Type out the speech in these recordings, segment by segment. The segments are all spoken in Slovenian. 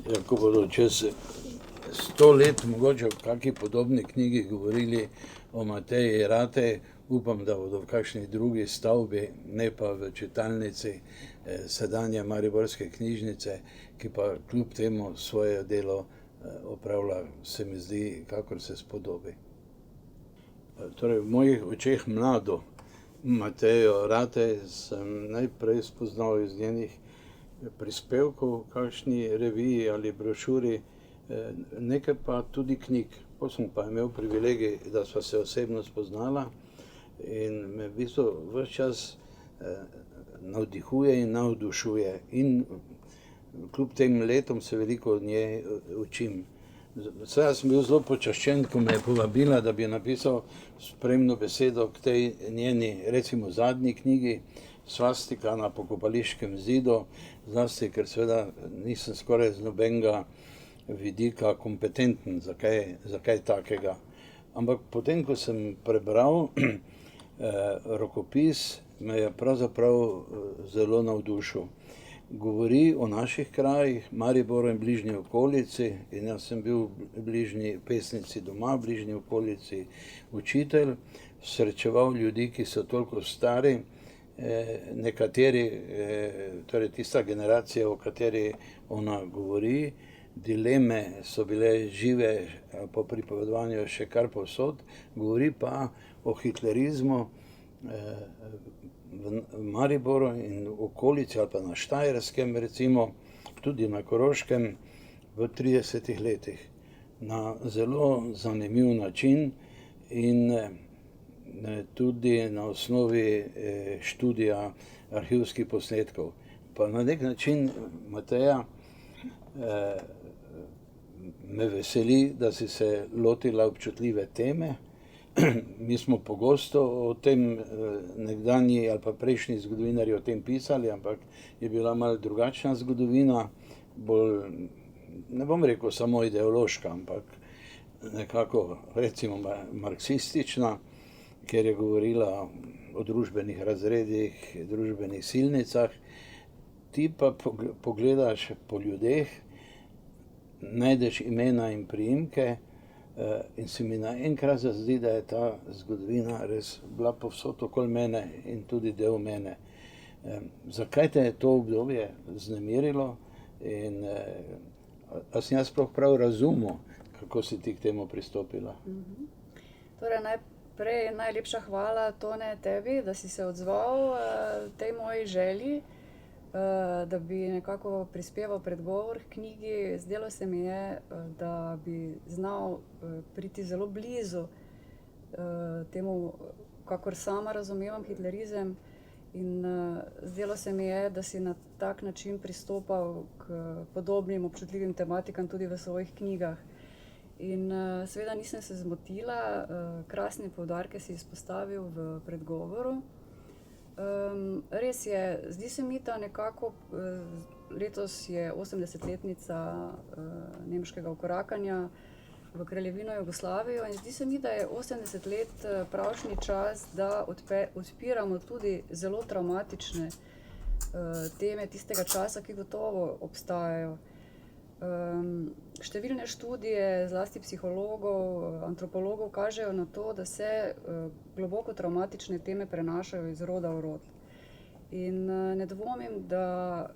Ja, ko bodo čez 100 let mogoče v kakšni podobni knjigi govorili o Mateji Ratej, upam, da bodo v kakšni drugi stavbi, ne pa v čitalnici sedanje Mariborske knjižnice, ki pa kljub temu svoje delo opravlja, se mi zdi, kakor se spodobi. Torej, v mojih očeh mlado Matejo Ratej sem najprej spoznal iz njenih prispevkov v kakšni reviji ali brošuri, nekaj pa tudi knjig. Potem sem pa imel privilegij, da sva se osebno spoznala in me v bistvu ves čas navdihuje in navdušuje. In kljub tem letom se veliko od nje učim. Seveda sem bil zelo počaščen, ko me je povabila, da bi napisal spremno besedo k tej njeni, recimo, zadnji knjigi, Svastika na pokopališkem zidu, zlasti, ker seveda nisem skoraj z nobenega vidika kompetenten za kaj takega. Ampak potem, ko sem prebral rokopis, me je pravzaprav zelo navdušil. Govori o naših krajih, Mariboru in bližnji okolici, in jaz sem bil v bližnji pesnici doma, v bližnji okolici učitelj, srečeval ljudi, ki so toliko stari, nekateri, torej tista generacija, o kateri ona govori, dileme so bile žive po pripovedovanju še kar povsod, govori pa o hitlerizmu v Mariboru in okolici ali pa na Štajerskem, recimo, tudi na Koroškem v 30 letih. Na zelo zanimiv način in tudi na osnovi študija arhivskih posnetkov. Pa na nek način, Mateja, me veseli, da si se lotila občutljive teme. Mi smo pogosto o tem, nekdanji ali pa prejšnji zgodovinarji o tem pisali, ampak je bila malo drugačna zgodovina, bolj, ne bom rekel samo ideološka, ampak nekako, recimo, marksistična, ker je govorila o družbenih razredih, družbenih silnicah. Ti pa pogledaš po ljudeh, najdeš imena in priimke in se mi naenkrat zazdi, da je ta zgodovina res bila povsod okoli mene in tudi del mene. Zakaj te je to obdobje vznemirilo in a sem jaz sploh prav razumel, kako si ti k temu pristopila? Torej, najprej najlepša hvala, Tone, tebi, da si se odzval tej moji želji, da bi nekako prispeval predgovor k knjigi. Zdelo se mi je, da bi znal priti zelo blizu temu, kakor sama razumevam hitlerizem, in zdelo se mi je, da si na tak način pristopal k podobnim občutljivim tematikam tudi v svojih knjigah. In seveda nisem se zmotila, krasne poudarke si izpostavil v predgovoru. Res je, zdi se mi, da nekako letos je 80-letnica nemškega vkorakanja v Kraljevino Jugoslavijo in zdi se mi, da je 80 let pravšnji čas, da odpiramo tudi zelo travmatične teme tistega časa, ki gotovo obstajajo. Številne študije, zlasti psihologov, antropologov, kažejo na to, da se globoko travmatične teme prenašajo iz roda v rod. In ne dvomim, da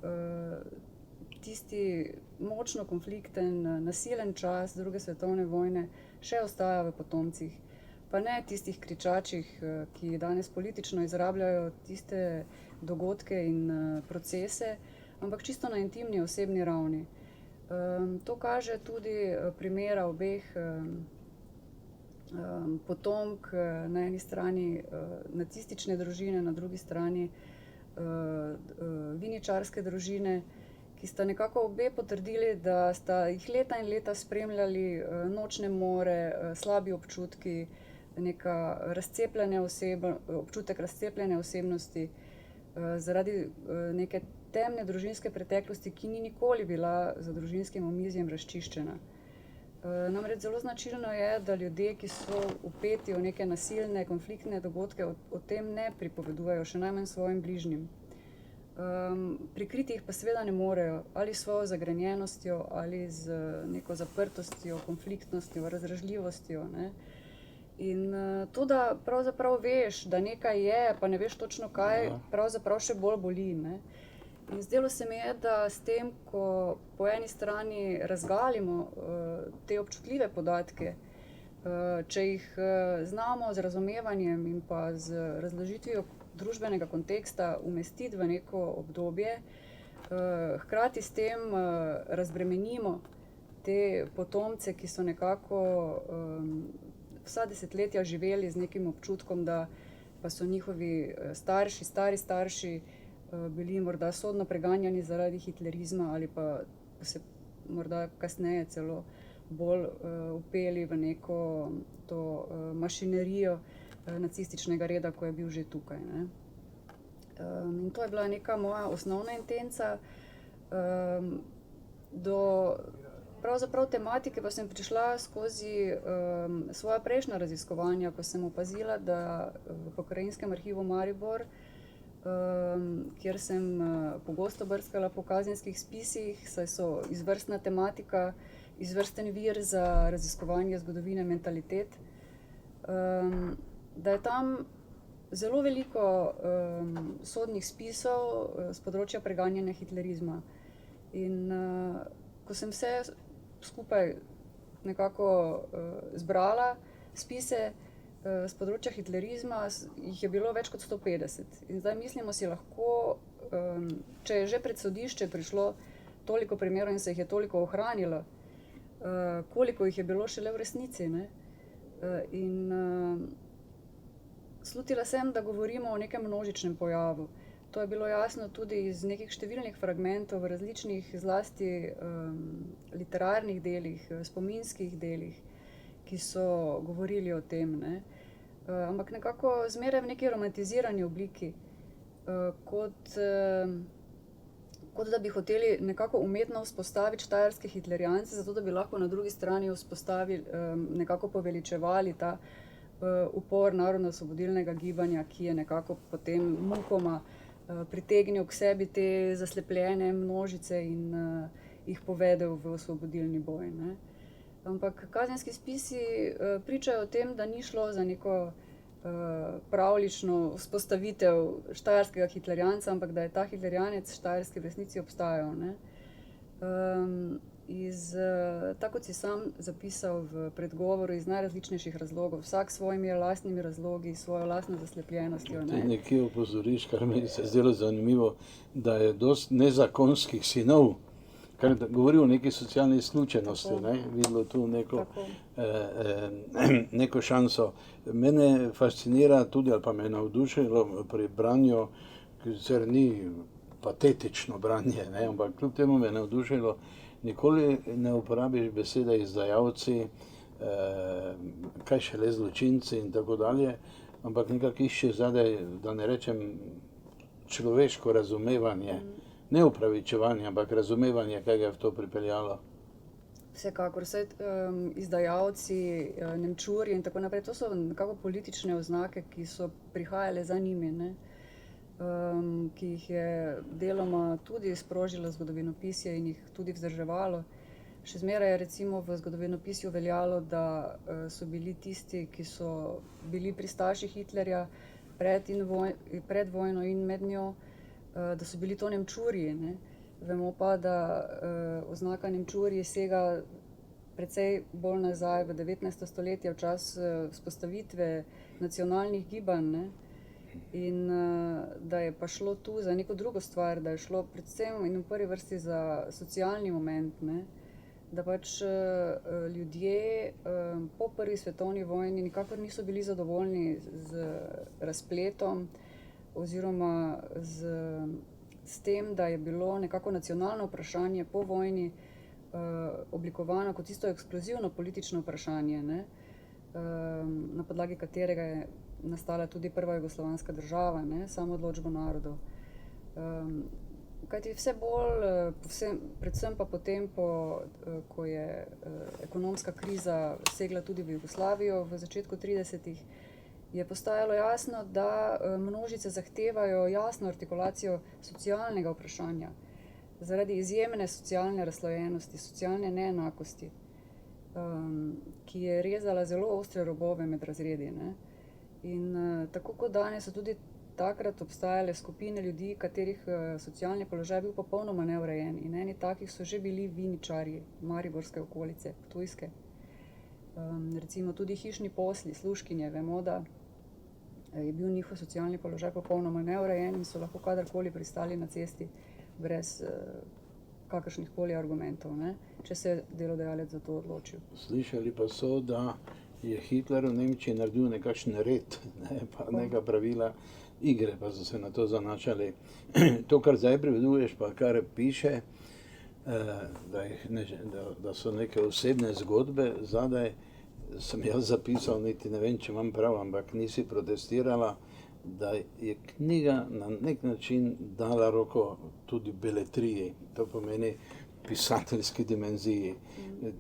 tisti močno konflikten, nasilen čas Druge svetovne vojne še ostaja v potomcih. Pa ne tistih kričačih, ki danes politično izrabljajo tiste dogodke in procese, ampak čisto na intimni, osebni ravni. To kaže tudi primera obeh potomk, na eni strani nacistične družine, na drugi strani viničarske družine, ki sta nekako obe potrdili, da sta jih leta in leta spremljali nočne more, slabi občutki, občutek razcepljene osebnosti zaradi neke temne družinske preteklosti, ki ni nikoli bila za družinskim omizjem razčiščena. Namreč zelo značilno je, da ljudje, ki so vpeti v neke nasilne, konfliktne dogodke, o tem ne pripovedujejo, še najmanj svojim bližnjim. Prikriti jih pa seveda ne morejo, ali s svojo zagrenjenostjo, ali z neko zaprtostjo, konfliktnostjo, razdražljivostjo, ne. In to, da pravzaprav veš, da nekaj je, pa ne veš točno kaj, pravzaprav še bolj boli, ne. In zdelo se mi je, da s tem, ko po eni strani razgalimo te občutljive podatke, če jih znamo z razumevanjem in pa z razložitvijo družbenega konteksta umestiti v neko obdobje, hkrati s tem razbremenimo te potomce, ki so nekako vsa desetletja živeli z nekim občutkom, da pa so njihovi stari starši bili morda sodno preganjani zaradi hitlerizma ali pa se morda kasneje celo bolj vpeli v neko to mašinerijo nacističnega reda, ko je bil že tukaj, ne. In to je bila neka moja osnovna intenca. Do pravzaprav tematike pa sem prišla skozi svoja prejšnja raziskovanja, ko sem opazila, da v Pokrajinskem arhivu Maribor, kjer sem pogosto brskala po kazenskih spisih, saj so izvrstna tematika, izvrsten vir za raziskovanje zgodovine mentalitet, da je tam zelo veliko sodnih spisov z področja preganjanja hitlerizma. In ko sem vse skupaj nekako zbrala spise z področja hitlerizma, jih je bilo več kot 150. In zdaj mislimo si lahko, če je že pred sodišče prišlo toliko primerov in se jih je toliko ohranilo, koliko jih je bilo šele v resnici, ne? In slutila sem, da govorimo o nekem množičnem pojavu. To je bilo jasno tudi iz nekih številnih fragmentov v različnih, zlasti literarnih delih, spominskih delih, ki so govorili o tem, ne. Ampak nekako zmeraj v neki romantizirani obliki, kot da bi hoteli nekako umetno vzpostaviti štajerske hitlerijance, zato da bi lahko na drugi strani vzpostavili, nekako poveličevali ta upor narodnoosvobodilnega gibanja, ki je nekako potem mukoma pritegnil k sebi te zaslepljene množice in jih povedel v osvobodilni boj, ne. Ampak kazenski spisi pričajo o tem, da ni šlo za neko pravljično vzpostavitev štajerskega hitlerijanca, ampak da je ta hitlerijanec štajerski v resnici obstajal, ne. Tako kot si sam zapisal v predgovoru, iz najrazličnejših razlogov, vsak s svojimi lastnimi razlogi, svojo lastno zaslepljenostjo, ne. Ti nekje opozoriš, kar mi se je zdelo zanimivo, da je dosti nezakonskih sinov, kar govori o neki socialni izključenosti, ne, videlo tu neko šanso. Mene fascinira tudi, ali pa me je navdušilo pri branju, ki sicer ni patetično branje, ne, ampak kljub temu me je navdušilo, nikoli ne uporabiš besede izdajalci, kaj šele zločinci in tako dalje, ampak nekako išče zadaj, da ne rečem, človeško razumevanje. Ne upravičevanje, ampak razumevanje, kaj ga je v to pripeljalo. Vsekakor, saj izdajalci, Nemčurji in tako naprej, to so nekako politične oznake, ki so prihajale za njimi, ne. Ki jih je deloma tudi sprožilo zgodovinopisje in jih tudi vzdrževalo. Še zmeraj je recimo v zgodovinopisju veljalo, da so bili tisti, ki so bili pristaši Hitlerja pred vojno in med njo, da so bili to Nemčurji, ne. Vemo pa, da oznaka Nemčurji sega precej bolj nazaj v 19. stoletje, v čas vzpostavitve nacionalnih gibanj, ne. In da je pa šlo tu za neko drugo stvar, da je šlo predvsem in v prvi vrsti za socialni moment, ne. Da pač ljudje po prvi svetovni vojni nikakor niso bili zadovoljni z razpletom oziroma s tem, da je bilo nekako nacionalno vprašanje po vojni oblikovano kot tisto ekskluzivno politično vprašanje, ne, na podlagi katerega je nastala tudi prva jugoslovanska država, ne, samoodločbo narodov. Kajti vse bolj, predvsem pa potem, ko je ekonomska kriza segla tudi v Jugoslavijo v začetku 30-ih, je postajalo jasno, da množice zahtevajo jasno artikulacijo socialnega vprašanja zaradi izjemne socialne razslojenosti, socialne neenakosti, ki je rezala zelo ostre robove med razredi. Ne? In tako kot danes so tudi takrat obstajale skupine ljudi, katerih socialni položaj bil popolnoma neurejen. In eni takih so že bili viničarji mariborske okolice, ptujske. Recimo tudi hišni posli, služkinje, vemo, da je bil njihov socialni položaj popolnoma neurejen in so lahko kadarkoli pristali na cesti brez kakršnih koli argumentov, ne? Če se je delodajalec za to odločil. Slišali pa so, da je Hitler v Nemčiji naredil nekakšen red, ne, pa neka pravila igre, pa so se na to zanašali. To, kar zdaj priveduješ, pa kar piše, da so neke osebne zgodbe zadaj, sem jaz zapisal, niti ne vem, če imam prav, ampak nisi protestirala, da je knjiga na nek način dala roko tudi beletriji, to pomeni pisateljski dimenziji.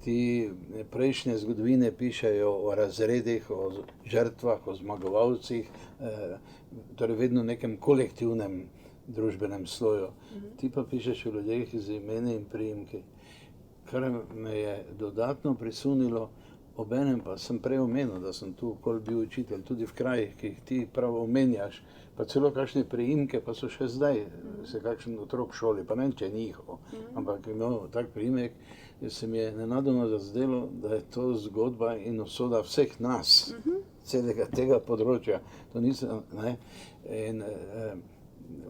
Ti prejšnje zgodovine pišejo o razredih, o žrtvah, o zmagovalcih, torej vedno nekem kolektivnem družbenem sloju. Ti pa pišeš o ljudeh z imeni in priimki, kar me je dodatno prisunilo. Obenem pa sem prej omenil, da sem tu okoli bil učitelj, tudi v krajih, ki jih ti prav omenjaš, pa celo kakšne priimke, pa so še zdaj, se kakšen otrok v šoli, pa ne vem, če je njihov, ampak imel tak priimek, se mi je nenadoma zazdelo, da je to zgodba in usoda vseh nas, celega tega področja. To nisem, ne, in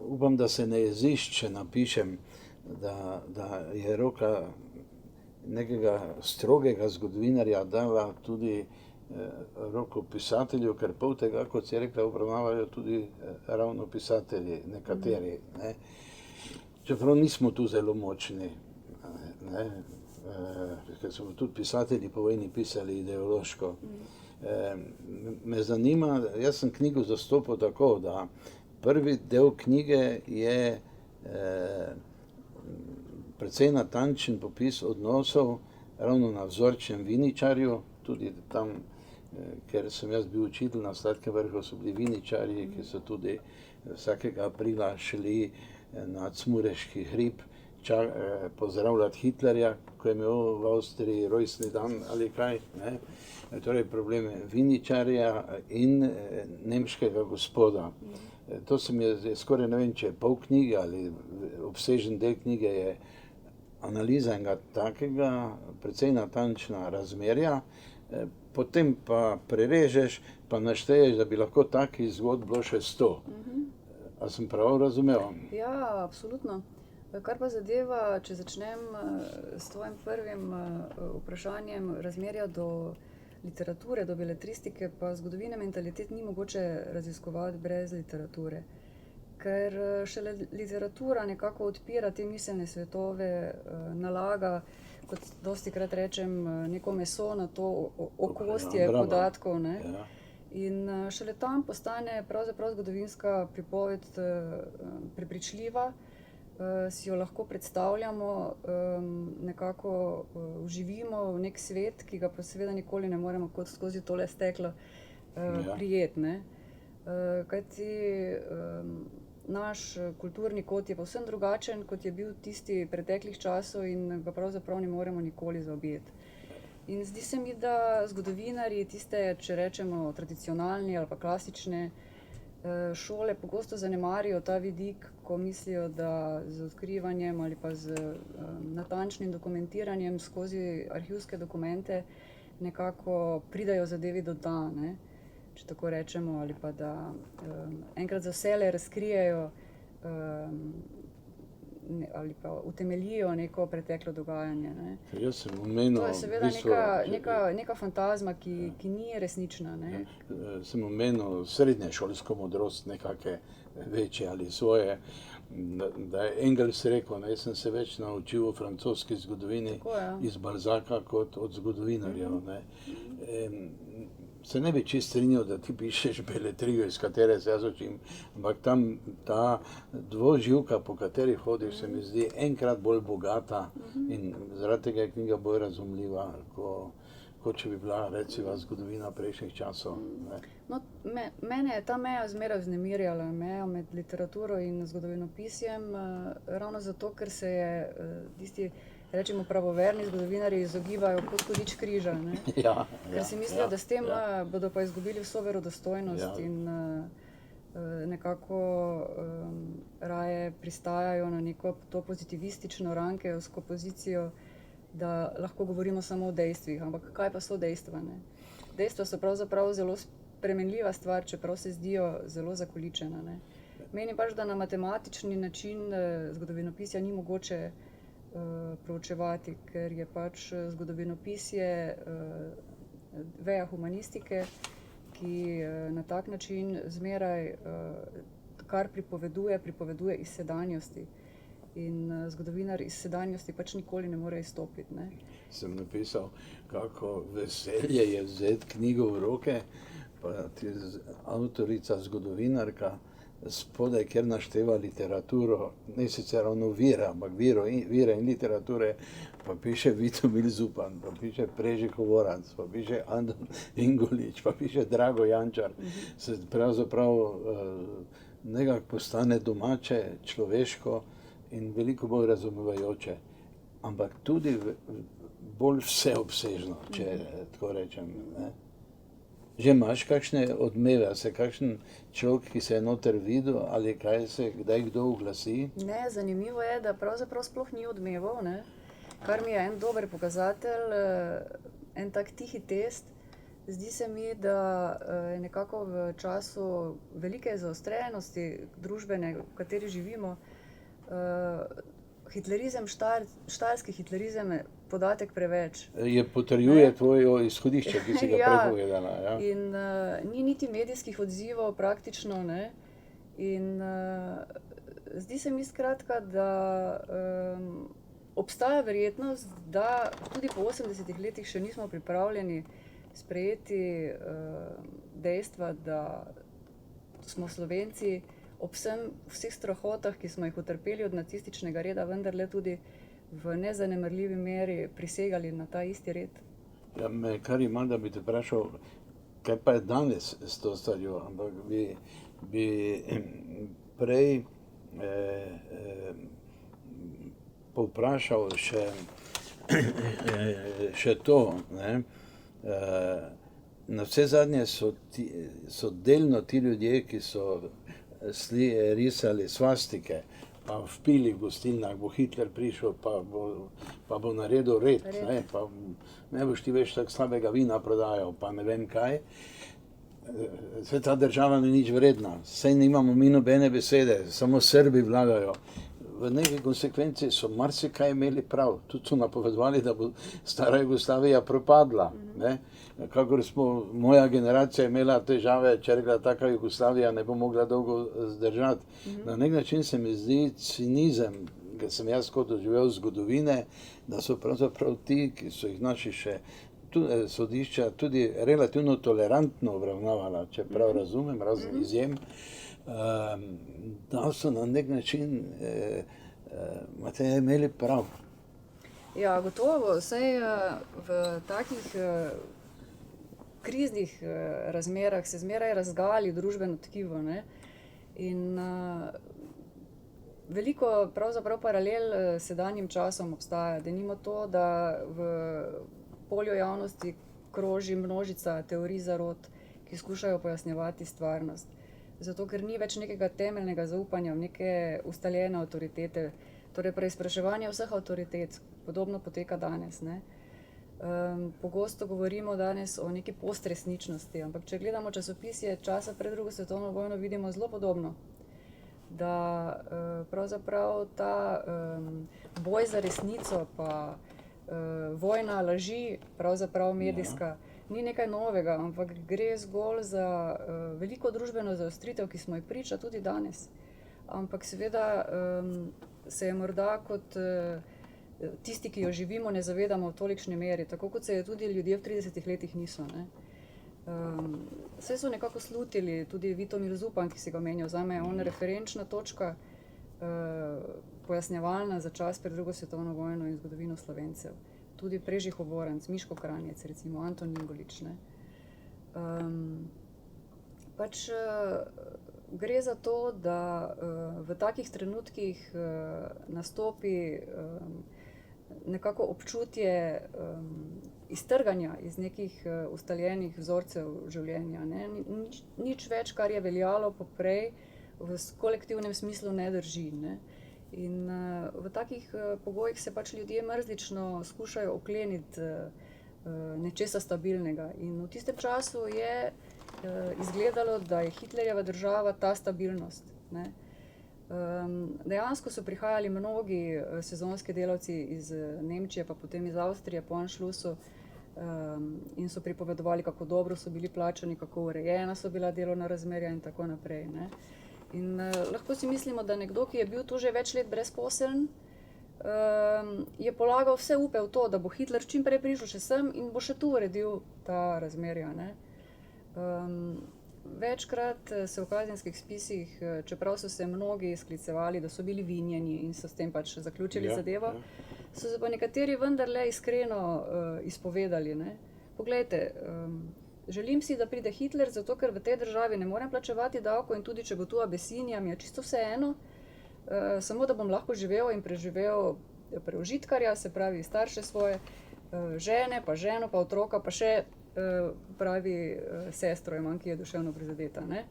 upam, da se ne jeziš, če napišem, da je roka nekega strogega zgodovinarja dala tudi roko pisatelju, ker pol tega, kot si rekla, obravnavajo tudi ravno pisatelji, nekateri. Ne. Čeprav nismo tu zelo močni, ne, ker so tudi pisatelji po vojni pisali ideološko. Me zanima, jaz sem knjigo zastopal tako, da prvi del knjige je precej natančen popis odnosov ravno na vzorčnem viničarju, tudi tam, ker sem jaz bil učitelj na Sladkem Vrhu, so bili viničarji, ki so tudi vsakega aprila šli na Cmureški hrib pozdravljati Hitlerja, ko je imel v Avstriji rojstni dan ali kaj. Ne? Torej problem viničarja in nemškega gospoda. To se mi je skoraj, ne vem, če je pol knjige ali obsežen del knjige, je analiza enega takega, precej natančna razmerja, potem pa prerežeš, pa našteješ, da bi lahko takih zgodb bilo še 100. A sem prav razumel? Ja, absolutno. Kar pa zadeva, če začnem s tvojim prvim vprašanjem razmerja do literature, do beletristike, pa zgodovine mentalitet ni mogoče raziskovati brez literature. Ker šele literatura nekako odpira te miselne svetove, nalaga, kot dostikrat rečem, neko meso na to okostje podatkov. Ne? Ja. In šele tam postane pravzaprav zgodovinska pripoved prepričljiva, si jo lahko predstavljamo, nekako vživimo v nek svet, ki ga pa seveda nikoli ne moremo kot skozi tole steklo prijeti. Ne? Kajti naš kulturni kot je povsem drugačen, kot je bil tisti preteklih časov in ga pravzaprav ne moremo nikoli zaobjeti. In zdi se mi, da zgodovinarji tiste, če rečemo, tradicionalni ali pa klasične šole pogosto zanemarijo ta vidik, ko mislijo, da z odkrivanjem ali pa z natančnim dokumentiranjem skozi arhivske dokumente nekako pridajo zadevi do dna, ne? Če tako rečemo, ali pa da enkrat za vselej razkrijejo ali pa utemeljijo neko preteklo dogajanje. Ne? Jaz sem omenil, to je seveda neka fantazma, ki ni resnična. Ne? Sem omenil srednješolsko modrost, nekake večje ali svoje, da je Engels rekel, jaz sem se več naučil o francoski zgodovini iz Balzaca kot od zgodovinarjev. Ne? Se ne bi čisto strinjal, da ti pišeš beletrijo, iz katere se jaz učim, ampak tam ta dvoživka, po kateri hodiš, se mi zdi enkrat bolj bogata in zaradi tega je knjiga bolj razumljiva, kot če bi bila recimo zgodovina prejšnjih časov. Ne? No, mene je ta meja zmeraj vznemirjala, meja med literaturo in zgodovinopisjem, ravno zato, ker se je tisti, rečemo, pravoverni zgodovinarji izogibajo kot hudič križa. Ne? Ker si mislijo, da s tem bodo pa izgubili vso verodostojnost in nekako raje pristajajo na neko to pozitivistično rankejevsko pozicijo, da lahko govorimo samo o dejstvih, ampak kaj pa so dejstva? Ne? Dejstva so pravzaprav zelo spremenljiva stvar, čeprav se zdijo zelo zakoličena. Ne? Menim pač, da na matematični način zgodovinopisja ni mogoče proučevati, ker je pač zgodovinopisje veja humanistike, ki na tak način zmeraj, kar pripoveduje iz sedanjosti. In zgodovinar iz sedanjosti pač nikoli ne more izstopiti. Ne? Sem napisal, kako veselje je vzeti knjigo v roke, pa avtorica, zgodovinarka, spodaj, kjer našteva literaturo, ne sicer ravno vire, ampak vire in literature, pa piše Vitomil Zupan, pa piše Prežih Hovoranc, pa piše Anton Ingolič, pa piše Drago Jančar. Se pravzaprav nekako postane domače, človeško in veliko bolj razumevajoče, ampak tudi bolj vseobsežno, če tako rečem. Ne? Že imaš kakšne odmeve, se kakšen človek, ki se je noter videl, ali kaj se kdaj kdo oglasi? Ne, zanimivo je, da pravzaprav sploh ni odmevov, ne? Kar mi je en dober pokazatelj, en tak tihi test. Zdi se mi, da je nekako v času velike zaostrenosti družbene, v kateri živimo, hitlerizem, štajerski hitlerizem je podatek preveč. Potrjuje tvoje izhodišče, ki si ga prepovedala. Ja. In ni niti medijskih odzivov praktično, ne? In zdi se mi skratka, da obstaja verjetnost, da tudi po 80 letih še nismo pripravljeni sprejeti dejstva, da smo Slovenci ob vseh strahotah, ki smo jih utrpeli od nacističnega reda, vendarle tudi v nezanemarljivi meri prisegali na ta isti red. Ja, me kar ima, da bi te vprašal, kaj pa je danes s to stvarjo, ampak bi prej povprašal še to, ne? Na vse zadnje so delno ti ljudje, ki so risali svastike, pa vpili v gostilnah, bo Hitler prišel, pa bo naredil red. Ne? Pa ne boš ti več tako slabega vina prodajal, pa ne vem kaj. Saj ta država ni nič vredna, saj nimamo mi nobene besede, samo Srbi vladajo. V neki konsekvenci so marsikaj imeli prav, tudi so napovedovali, da bo stara Jugoslavija propadla. Ne? Kakor smo, moja generacija imela težave, če rekla, taka Jugoslavija ne bo mogla dolgo zdržati. Na nek način se mi zdi cinizem, ker sem jaz kot doživel zgodovine, da so pravzaprav ti, ki so jih naši še sodišča tudi relativno tolerantno obravnavala, če prav razumem, razen izjem, da so na nek način imeli prav. Ja, gotovo, saj v takih kriznih razmerah se zmeraj razgali družbeno tkivo, ne? In veliko pravzaprav paralel sedanjim časom obstaja. Denimo to, da v polju javnosti kroži množica teorij zarot, ki skušajo pojasnjevati stvarnost. Zato, ker ni več nekega temeljnega zaupanja v neke ustaljene avtoritete. Torej, preizpraševanje vseh avtoritet podobno poteka danes, ne? Pogosto govorimo danes o neki postresničnosti, ampak če gledamo časopisje časa pred drugo svetovno vojno, vidimo zelo podobno. Da pravzaprav ta boj za resnico pa vojna laži, pravzaprav medijska, ni nekaj novega, ampak gre zgolj za veliko družbeno zaostritev, ki smo ji priča tudi danes. Ampak seveda se je morda kot tisti, ki jo živimo, ne zavedamo v tolikšni meri, tako kot se je tudi ljudje v 30 letih niso. Ne? Vse so nekako slutili, tudi Vitomil Zupan, ki si ga omenjal, zame je on referenčna točka, pojasnjevalna za čas pred drugo svetovno vojno in zgodovino Slovencev. tudi Prežih Ovoranc, Miško Kranjec, recimo Anton Ingolič. Ne. Gre za to, da v takih trenutkih nastopi nekako občutje iztrganja iz nekih ustaljenih vzorcev življenja. Ne. Nič več, kar je veljalo poprej, v kolektivnem smislu ne drži. Ne. In v takih pogojih se pač ljudje mrzlično skušajo okleniti nečesa stabilnega. In v tistem času je izgledalo, da je Hitlerjeva država ta stabilnost. Ne. Dejansko so prihajali mnogi sezonski delavci iz Nemčije, pa potem iz Avstrije po Anschlussu in so pripovedovali, kako dobro so bili plačani, kako urejena so bila delovna razmerja in tako naprej. Ne. In lahko si mislimo, da nekdo, ki je bil tu že več let brezposeln, je polagal vse upe v to, da bo Hitler čim prej prišel še sem in bo še tu uredil ta razmerja. Ne. Večkrat se v kazenskih spisih, čeprav so se mnogi sklicevali, da so bili vinjeni in so s tem pač zaključili zadevo, so se pa nekateri vendarle iskreno izpovedali. Ne. Poglejte, želim si, da pride Hitler, zato ker v tej državi ne morem plačevati davkov in tudi če bo tu Abesinija, mi je čisto vseeno, samo da bom lahko živel in preživel preužitkarja, se pravi starše svoje, žene, pa ženo, pa otroka, pa še pravi sestro imam, ki je duševno prizadeta. Ne?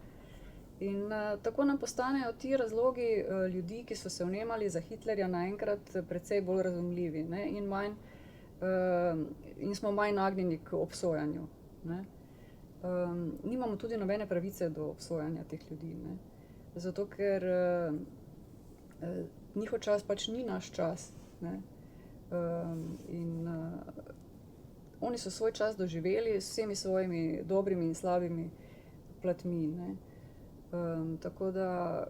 In tako nam postanejo ti razlogi ljudi, ki so se vnemali za Hitlerja, naenkrat precej bolj razumljivi, ne? In smo manj nagnjeni k obsojanju. Ne? Nimamo tudi nobene pravice do obsojanja teh ljudi, ne? Zato ker njihov čas pač ni naš čas. Ne? Oni so svoj čas doživeli s vsemi svojimi dobrimi in slabimi platmi. Ne? Tako da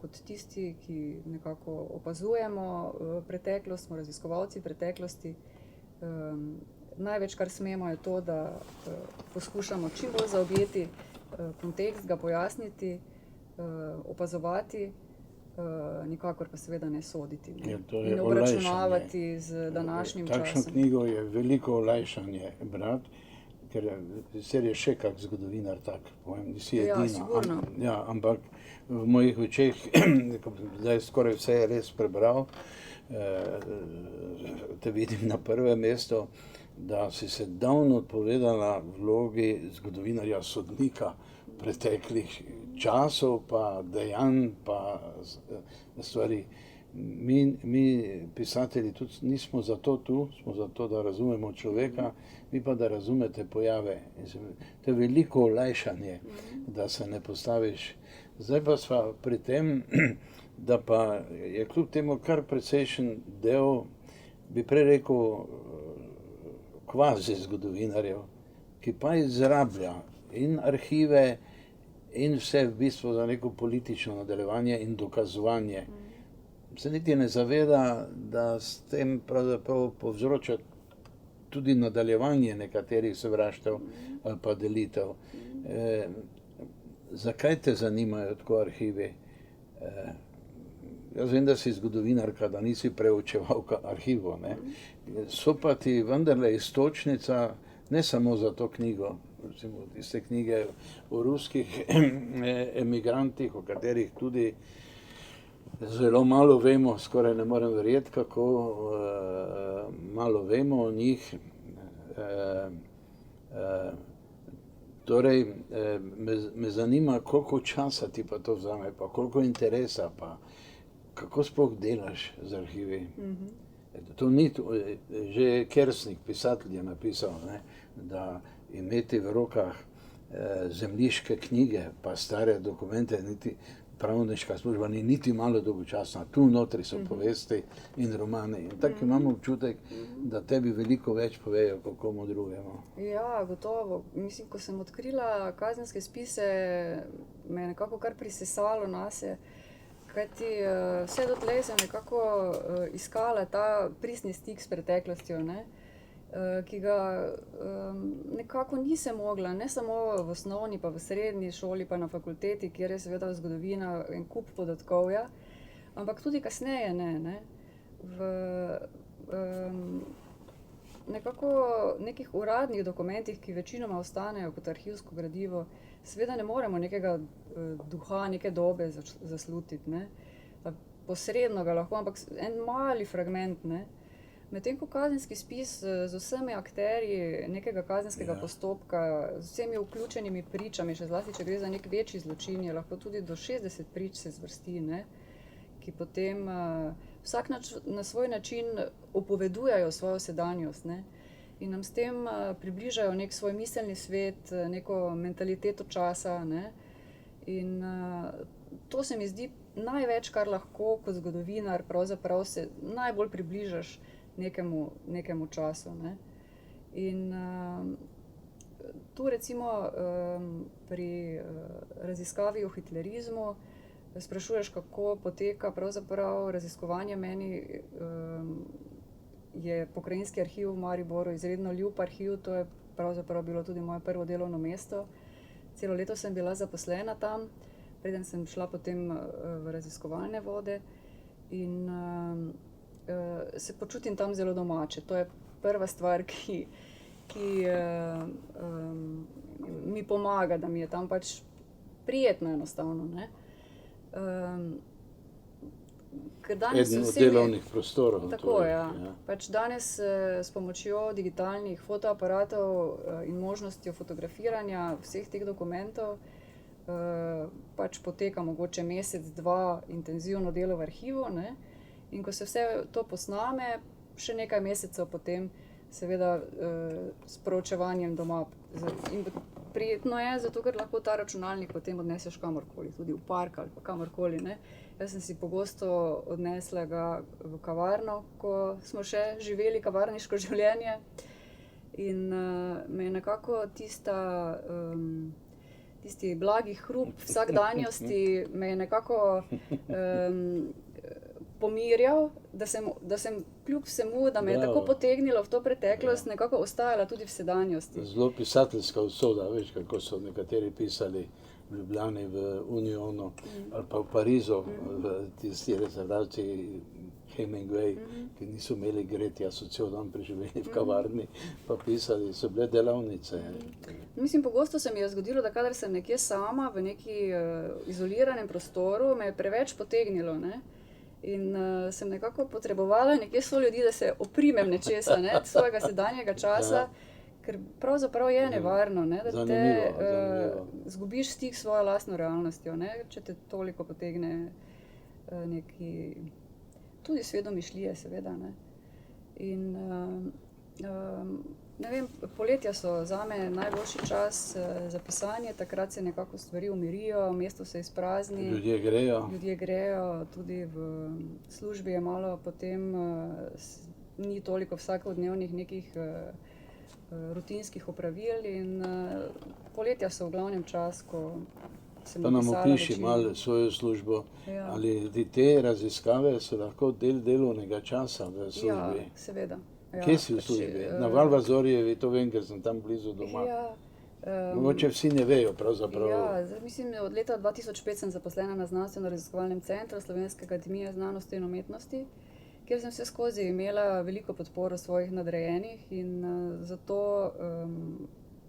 kot tisti, ki nekako opazujemo preteklost, smo raziskovalci preteklosti, največ, kar smemo, je to, da poskušamo čim bolj zaobjeti kontekst, ga pojasniti, opazovati, nikakor pa seveda ne soditi. Ne? In obračunavati z današnjim časom. Takšno knjigo je veliko olajšanje brati, ker sicer je še kak zgodovinar tak, povem, nisi edina. Ja, sigurno. Ampak v mojih očeh, zdaj skoraj vse je res prebral, te vidim na prvem mestu, da si se davno odpovedala vlogi zgodovinarja sodnika preteklih časov, pa dejanj, pa stvari. Mi pisatelji tudi nismo zato tu, smo zato, da razumemo človeka, vi pa da razumete pojave. To je veliko olajšanje, da se ne postaviš. Zdaj pa sva pri tem, da pa je kljub temu kar precejšen del, bi prej rekel, kvazi zgodovinarjev, ki pa izrablja in arhive in vse v bistvu za neko politično nadaljevanje in dokazovanje. Se niti ne zaveda, da s tem pravzaprav povzroča tudi nadaljevanje nekaterih sovraštev ali pa delitev. Zakaj te zanimajo tako arhivi? Jaz vem, da si zgodovinarka, da nisi preučevalka arhivov, ne? So pa ti vendarle iztočnica, ne samo za to knjigo, recimo tiste knjige o ruskih emigrantih, o katerih tudi zelo malo vemo, skoraj ne morem verjeti, kako malo vemo o njih. Torej, me zanima, koliko časa ti pa to vzame, pa koliko interesa, pa kako sploh delaš z arhivi. To ni, že Kersnik, pisatelj, je napisal, ne, da imeti v rokah zemljiške knjige, pa stare dokumente, niti pravniška služba ni niti malo dolgočasna. Tu notri so povesti in romani. In tako imamo občutek, da tebi veliko več povejo, kot komu drugemu. Ja, gotovo. Mislim, ko sem odkrila kazenske spise, me je nekako kar prisesalo nase. Kajti vse dotlej sem nekako iskala ta pristni stik s preteklostjo, ne? Ki ga nekako nisem mogla, ne samo v osnovni, pa v srednji šoli, pa na fakulteti, kjer je seveda zgodovina en kup podatkovja, ampak tudi kasneje ne? nekako nekih uradnih dokumentih, ki večinoma ostanejo kot arhivsko gradivo, seveda ne moremo nekega duha, neke dobe zaslutiti, ne. Posredno ga lahko, ampak en mali fragment, ne. Medtem ko kazenski spis z vsemi akterji nekega kazenskega postopka, z vsemi vključenimi pričami, še zlasti, če gre za nek večji zločin, je lahko tudi do 60 prič se zvrsti, ne, ki potem vsak na svoj način opovedujejo svojo sedanjost, ne, in nam s tem približajo nek svoj miselni svet, neko mentaliteto časa, ne, in to se mi zdi največ, kar lahko kot zgodovinar pravzaprav se najbolj približaš nekemu času, ne. In tu recimo pri raziskavi o hitlerizmu sprašuješ, kako poteka pravzaprav raziskovanje. Meni je Pokrajinski arhiv v Mariboru izredno ljub arhiv, to je pravzaprav bilo tudi moje prvo delovno mesto. Celo leto sem bila zaposlena tam, preden sem šla potem v raziskovalne vode in se počutim tam zelo domače. To je prva stvar, ki mi pomaga, da mi je tam pač prijetno enostavno, ne. Eden od delovnih prostorov. Tako, ja. Pač danes s pomočjo digitalnih fotoaparatov in možnostjo fotografiranja vseh teh dokumentov pač poteka mogoče mesec, dva intenzivno delo v arhivu, ne. In ko se vse to posname, še nekaj mesecev potem seveda s proučevanjem doma. In prijetno je, zato ker lahko ta računalnik potem odneseš kamorkoli, tudi v park ali pa kamorkoli, ne. Jaz sem si pogosto odnesla ga v kavarno, ko smo še živeli kavarniško življenje, in me je nekako tisti blagi hrup vsakdanjosti me je nekako pomirjal, da sem kljub vsemu, da me je tako potegnilo v to preteklost, nekako ostajala tudi v sedanjosti. Zelo pisateljska usoda, veš, kako so nekateri pisali v Ljubljani, v Unionu ali pa v Parizu, v tisti rezervaciji Hemingway, ki niso imeli gretja, so cel dan preživeli v kavarni, pa pisali, so bile delavnice. Mislim, pogosto se mi je zgodilo, da kadar sem nekje sama v neki izoliranem prostoru, me je preveč potegnilo, ne. In sem nekako potrebovala nekje soljudi, da se oprimem nečesa, ne, svojega sedanjega časa, ker pravzaprav je nevarno, ne, da te zgubiš stik s svojo lastno realnostjo, ne, če te toliko potegne neki, tudi svet domišljije seveda, ne. In ne vem, poletja so zame najboljši čas za pisanje, takrat se nekako stvari umirijo, mesto se izprazni. Ljudje grejo, tudi v službi je malo potem, ni toliko vsakodnevnih nekih rutinskih opravil in poletja so v glavnem čas, ko sem Pa nam napisala opiši večino. malo svojo službo. Ja. Ali te raziskave so lahko del delovnega časa v službi? Ja, seveda. Ja, Kje si v službi? Na Valvazorjevi, to vem, ker sem tam blizu doma. Ja, Mogoče vsi ne vejo pravzaprav. ja, zdaj mislim, od leta 2005 sem zaposlena na Znanstveno-raziskovalnem centru Slovenske akademije znanosti in umetnosti, kjer sem vseskozi imela veliko podporo svojih nadrejenih in zato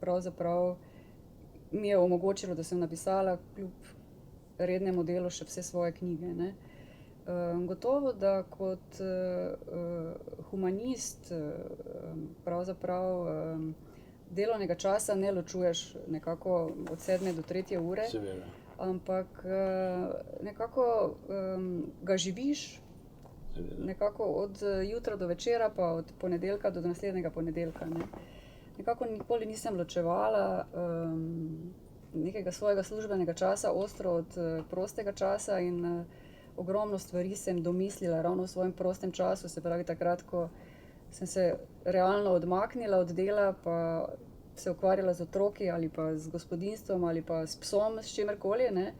pravzaprav mi je omogočilo, da sem napisala kljub rednemu delu še vse svoje knjige, ne. Gotovo, da kot humanist pravzaprav delovnega časa ne ločuješ nekako od 7 do 3 ure, Seveda. ampak nekako ga živiš, Seveda. nekako od jutra do večera, pa od ponedeljka do naslednjega ponedeljka, ne. Nekako nikoli nisem ločevala nekega svojega službenega časa ostro od prostega časa in ogromno stvari sem domislila ravno v svojem prostem času, se pravi takrat, ko sem se realno odmaknila od dela, pa se ukvarjala z otroki ali pa z gospodinjstvom ali pa s psom, s čimerkoli, ne.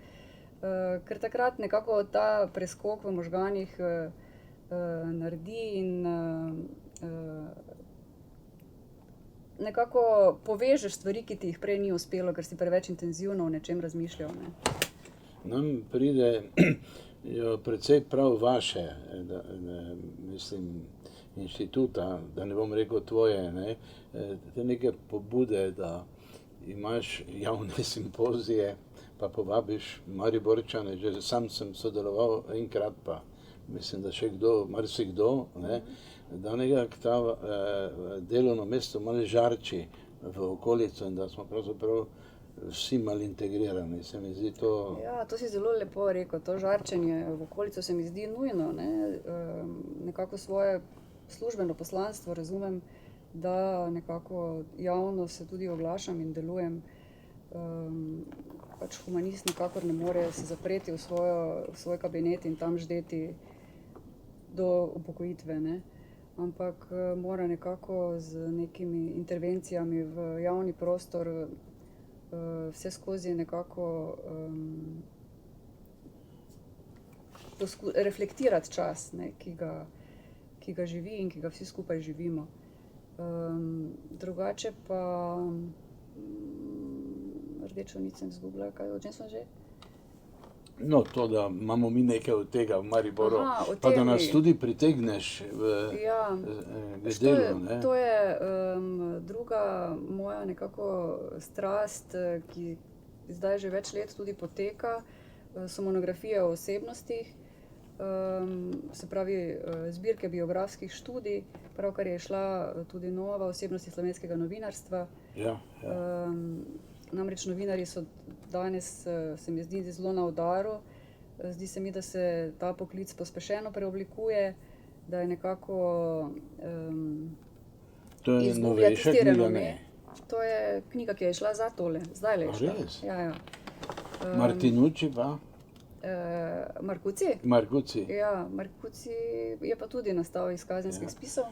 Ker takrat nekako ta preskok v možganih naredi in nekako povežeš stvari, ki ti jih prej ni uspelo, ker si preveč intenzivno o nečem razmišljal, ne. Nam pride precej prav vaše, mislim, inštituta, da ne bom rekel tvoje, ne, te neke pobude, da imaš javne simpozije, pa povabiš Mariborčane, že sam sem sodeloval enkrat, pa mislim, da še kdo, marsikdo, ne, da nekako ta delovno mesto malo žarči v okolico in da smo pravzaprav vsi malo integrirani, se mi zdi to. Ja, to si zelo lepo rekel, to žarčenje v okolico se mi zdi nujno, ne? Nekako svoje službeno poslanstvo razumem, da nekako javno se tudi oglašam in delujem. Pač humanist nikakor ne more se zapreti v svoj kabinet in tam ždeti do upokojitve, ne? Ampak mora nekako z nekimi intervencijami v javni prostor vse skozi nekako reflektirati čas, ne, ki ga živi in ki ga vsi skupaj živimo. Drugače pa rdečo nit sem izgubila, o čem smo že? No, to, da imamo mi nekaj od tega v Mariboru, pa da nas tudi pritegneš v delu, ne? To je druga moja nekako strast, ki zdaj že več let tudi poteka, so monografije o osebnostih, se pravi zbirke biografskih študij, pravkar je šla tudi nova osebnosti slovenskega novinarstva. Namreč novinarji so danes, se mi zdi, zelo na udaru. Zdi se mi, da se ta poklic pospešeno preoblikuje, da je nekako izgublja tisti renome. To je knjiga, ki je šla za tole, zdajle je šla. Res? Ja. Martinucci pa? Marcucci? Marcucci. Ja, Marcucci je pa tudi nastal iz kazenskih spisov.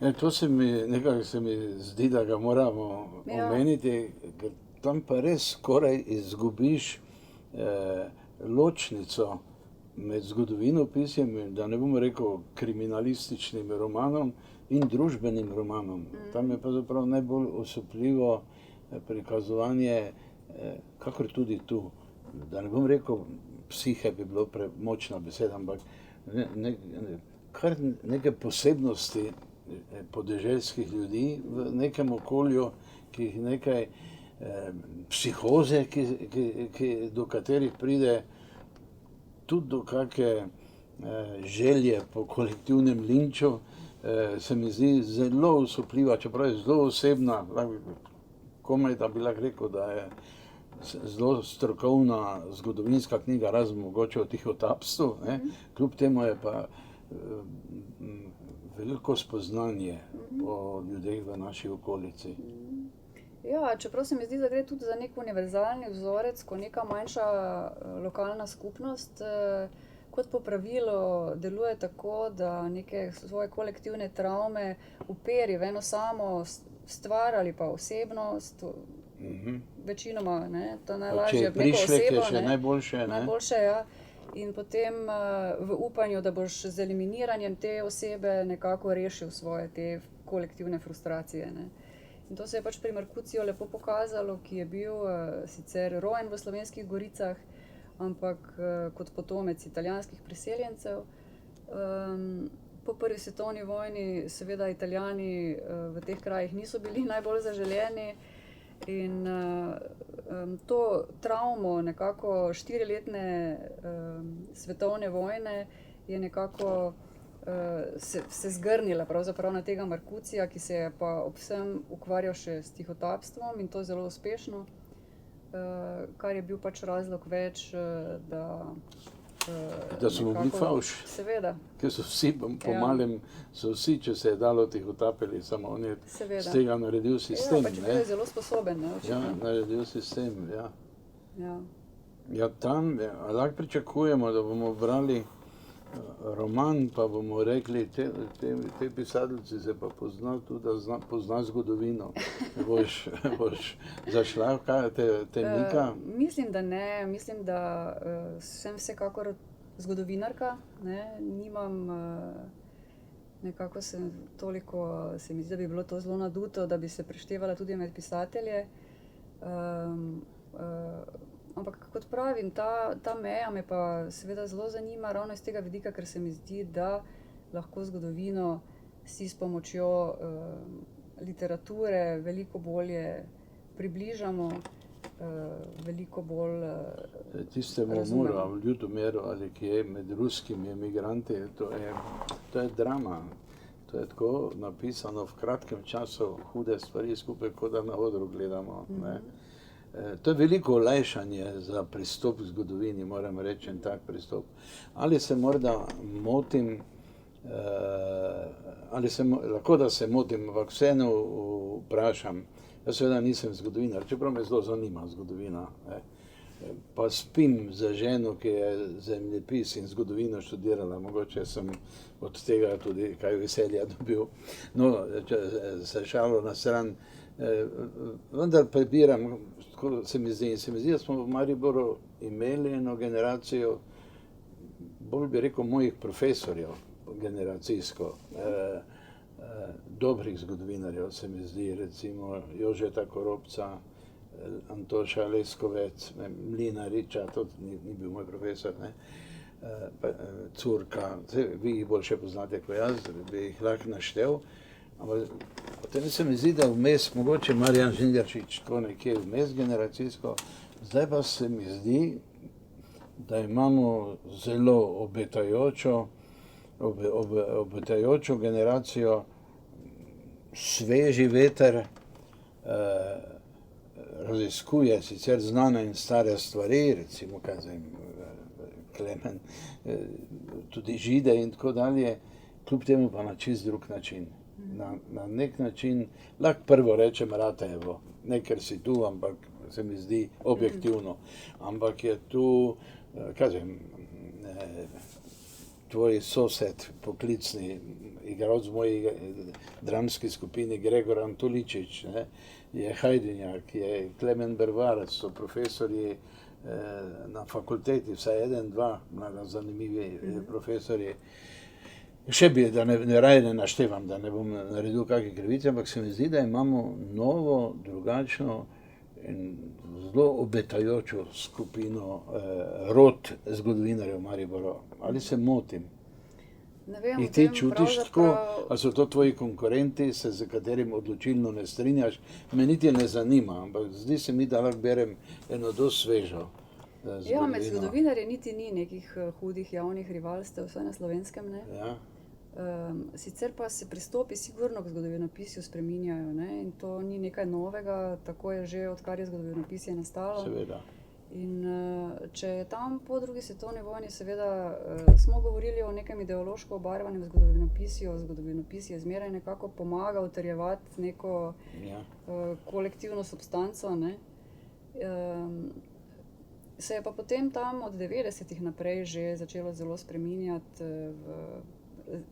Ja, to se mi zdi, da ga moramo omeniti, ker tam pa res skoraj izgubiš ločnico med zgodovinopisjem, da ne bom rekel kriminalističnim romanom in družbenim romanom. Tam je pravzaprav najbolj osupljivo prikazovanje, kakor tudi tu, da ne bom rekel psihe, bi bilo premočna beseda, ampak kar neke posebnosti podeželskih ljudi v nekem okolju, ki jih nekaj psihoze, do katerih pride tudi do kakšne želje po kolektivnem linču, se mi zdi zelo osupljiva, čeprav je zelo osebna, komaj da bi lahko rekel, da je zelo strokovna zgodovinska knjiga, razen mogoče o tihotapstvu, ne. Kljub temu je pa veliko spoznanje o ljudeh v naši okolici. Ja, čeprav se mi zdi, da gre tudi za nek univerzalni vzorec, ko neka manjša lokalna skupnost kot po pravilu deluje tako, da neke svoje kolektivne travme uperi v eno samo stvar ali pa osebnost, večinoma, ne, to najlažje, neko osebo, ne, najboljše, ja. In potem v upanju, da boš z eliminiranjem te osebe nekako rešil svoje te kolektivne frustracije, ne. In to se je pač pri Marcucciju lepo pokazalo, ki je bil sicer rojen v Slovenskih Goricah, ampak kot potomec italijanskih priseljencev. Po prvi svetovni vojni seveda Italijani v teh krajih niso bili najbolj zaželeni in to travmo nekako 4-letne svetovne vojne je nekako se zgrnila pravzaprav na tega Marcucija, ki se je pa ob vsem ukvarjal še s tihotapstvom in to zelo uspešno, kar je bil pač razlog več, da so mu bili favš. Seveda. Ker so vsi, po malem, so vsi, če se je dalo, tihotapili, samo on je z tega naredil sistem, ne. Ja, pač bil je zelo sposoben, ne, očitno. Ja, naredil sistem, ja. Ja. Ja, tam, lahko pričakujemo, da bomo brali roman, pa bomo rekli, te pisateljici se pa pozna tudi, da pozna zgodovino. Boš zašla v te mika? Mislim, da ne. Mislim, da sem vsekakor zgodovinarka, ne. Nimam nekako toliko, se mi zdi, da bi bilo to zelo naduto, da bi se preštevala tudi med pisatelje. Ampak kot pravim, ta meja me pa seveda zelo zanima ravno iz tega vidika, ker se mi zdi, da lahko zgodovino si s pomočjo literature veliko bolje približamo, veliko bolj Tistemu Muru, v Ljutomeru ali kje med ruskimi emigranti, to je drama. To je tako napisano v kratkem času, hude stvari skupaj, kot da na odru gledamo. Ne. To je veliko olajšanje za pristop k zgodovini, moram reči, en tak pristop. Ali se morda motim, lahko da se motim, ampak vseeno vprašam. Jaz seveda nisem zgodovinar, čeprav me zelo zanima zgodovina. Pa spim za ženo, ki je zemljepis in zgodovino študirala, mogoče sem od tega tudi kaj veselja dobil. No, če se šalo na stran, vendar prebiram, tako se mi zdi, da smo v Mariboru imeli eno generacijo, bolj bi rekel, mojih profesorjev, generacijsko, dobrih zgodovinarjev, se mi zdi, recimo Jožeta Koropca, Antoša Leskovec, Mlinariča, to ni bil moj profesor, ne, Curka, vi jih boljše poznate kot jaz, bi jih lahko naštel, ampak potem se mi zdi, da vmes, mogoče Marjan Žnidaršič, tako nekje vmes generacijsko, zdaj pa se mi zdi, da imamo zelo obetajočo generacijo, sveži veter, raziskuje sicer znane in stare stvari, recimo, kaj zdaj, Klemen, tudi Žide in tako dalje, kljub temu pa na čist drug način. Na nek način, lahko prvo rečem Ratejevo, ne ker si tu, ampak se mi zdi objektivno, ampak je tu, kaj zdaj, tvoj sosed, poklicni igralec v moji dramski skupini, Gregor Antoličič, ne, je Hajdinjak, je Klemen Bervarac, so profesorji na fakulteti, vsaj eden, dva, mlada zanimivi profesorji. Še bi, da raje ne naštevam, da ne bom naredil kakšne krivice, ampak se mi zdi, da imamo novo, drugačno in zelo obetajočo skupino rod zgodovinarjev v Mariboru. Ali se motim? Ne vem, Jih ti čutiš tako, ali so to tvoji konkurenti, se z katerim odločilno ne strinjaš? Me niti ne zanima, ampak zdi se mi, da lahko berem eno dosti svežo zgodovino. Ja, med zgodovinarji niti ni nekih hudih javnih rivalstev, vsaj na Slovenskem ne. Ja. Sicer pa se pristopi sigurno k zgodovinopisju spreminjajo, ne, in to ni nekaj novega, tako je že, odkar je zgodovinopisje nastalo. Seveda. In če je tam po drugi svetovni vojni, seveda smo govorili o nekem ideološko obarvanem zgodovinopisju, zgodovinopisje je zmeraj nekako pomaga utrjevati neko kolektivno substanco, ne. Se je pa potem tam od 90-ih naprej že začelo zelo spreminjati